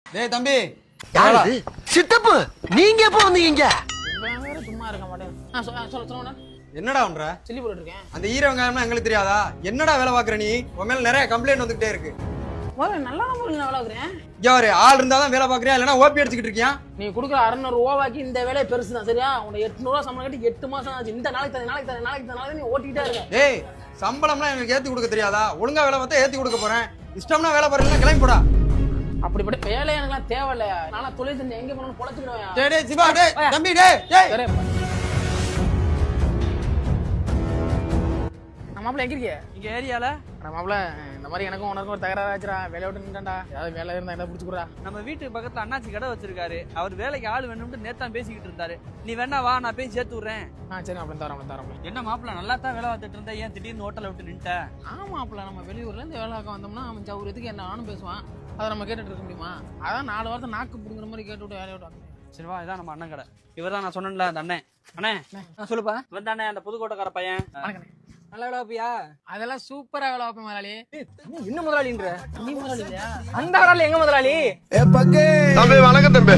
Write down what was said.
டேய் தம்பி, யாரு சித்தப்பு? நீங்க எப்போ வந்தீங்க? சும்மா இருக்க மாட்டேன். சொல்ல என்னடா பண்ற? சில்லி போட்டு இருக்கேன். அந்த ஈர வெங்காயம்னா எங்களுக்கு தெரியாதா? என்னடா வேலை பாக்குற நீ? உன் மேல நிறைய கம்ப்ளைண்ட் வந்துகிட்டே இருக்கு. நல்லா நான் வேலை வைக்கிறேன். யாரு ஆள் இருந்தாதான் வேலை பாக்குறியா இல்லனா ஓபி அடிச்சுக்கிட்டு இருக்கியா? நீ கொடுக்குற 600 ரூபாய்க்கு இந்த வேலையை பெருசு தான் சரியா? உனக்கு 800 ரூபா சம்பளம் கட்டி 8 மாசம் ஆச்சு. இந்த நாளைக்கு நீ ஓட்டிக்கிட்டே இருக்க. ஏய், சம்பளம்லாம் எனக்கு ஏத்தி கொடுக்க தெரியாதா? ஒழுங்கா வேலை பார்த்தா ஏத்தி கொடுக்க போறேன். இஷ்டம்னா வேலை பாருங்க, கிளம்பி போடா. அப்படிப்பட்ட வேலை எனக்குலாம் தேவையில்ல. நானா தொழில் செஞ்சு எங்க போனாலும் பொழைச்சுக்கிடுவேன். டேய் டேய் சிவா, டேய் தம்பி, டேய் மாப்பிள்ள எங்க இருக்கீங்க? இங்க ஏரியால மாப்பிள்ள இந்த மாதிரி எனக்கும் உனக்கும் ஒரு தகராறு ஆச்சுடா. வேலையை விட்டு நின்றான்டா. ஏதாவது வேலை இருந்தா என்ன பிடிச்சிக்கூடா. நம்ம வீட்டுக்கு பக்கத்துல அண்ணாச்சி கடை வச்சிருக்காரு. அவர் வேலைக்கு ஆள் வேணும்னு நேத்தான் பேசிக்கிட்டு இருந்தாரு. நீ வேணா வா, நான் பேசி சேர்த்து விடுறேன். சரி மாப்பிள்ள தரோம். என்ன மாப்பிள்ள நல்லா தான் வேலை பார்த்துட்டு இருந்தா, ஏன் திடீர்னு ஹோட்டலை விட்டு நின்ட்ட? மாப்பிள்ள நம்ம வெளியூர்ல இருந்து வேலை பார்க்க வந்தோம்னா அவன் சௌரியத்துக்கு என்ன நானும் பேசுவான். அதை நம்ம கேட்டுட்டு இருக்க முடியுமா? அதான் 4 வாரத்தை நாக்கு பிடுங்குற மாதிரி கேட்டு விட்டு வேலையை விட்டு. சரி வா, இதான் நம்ம அண்ணன் கடை. இவர் தான் நான் சொன்னேன்ல அந்த அண்ணன். அண்ணே சொல்லுப்பா. இவன் தானே அந்த புதுக்கோட்டைக்கார பையன். நல்லா வேலை வைப்பியா? அதெல்லாம் சூப்பரா வேலை வைப்பேன் முதலாளி. என்ன முதலாளின்ற? நீ முதலாளி இல்லையா? அந்த கடல எங்க முதலாளி? தம்பி வணக்கம் தம்பி.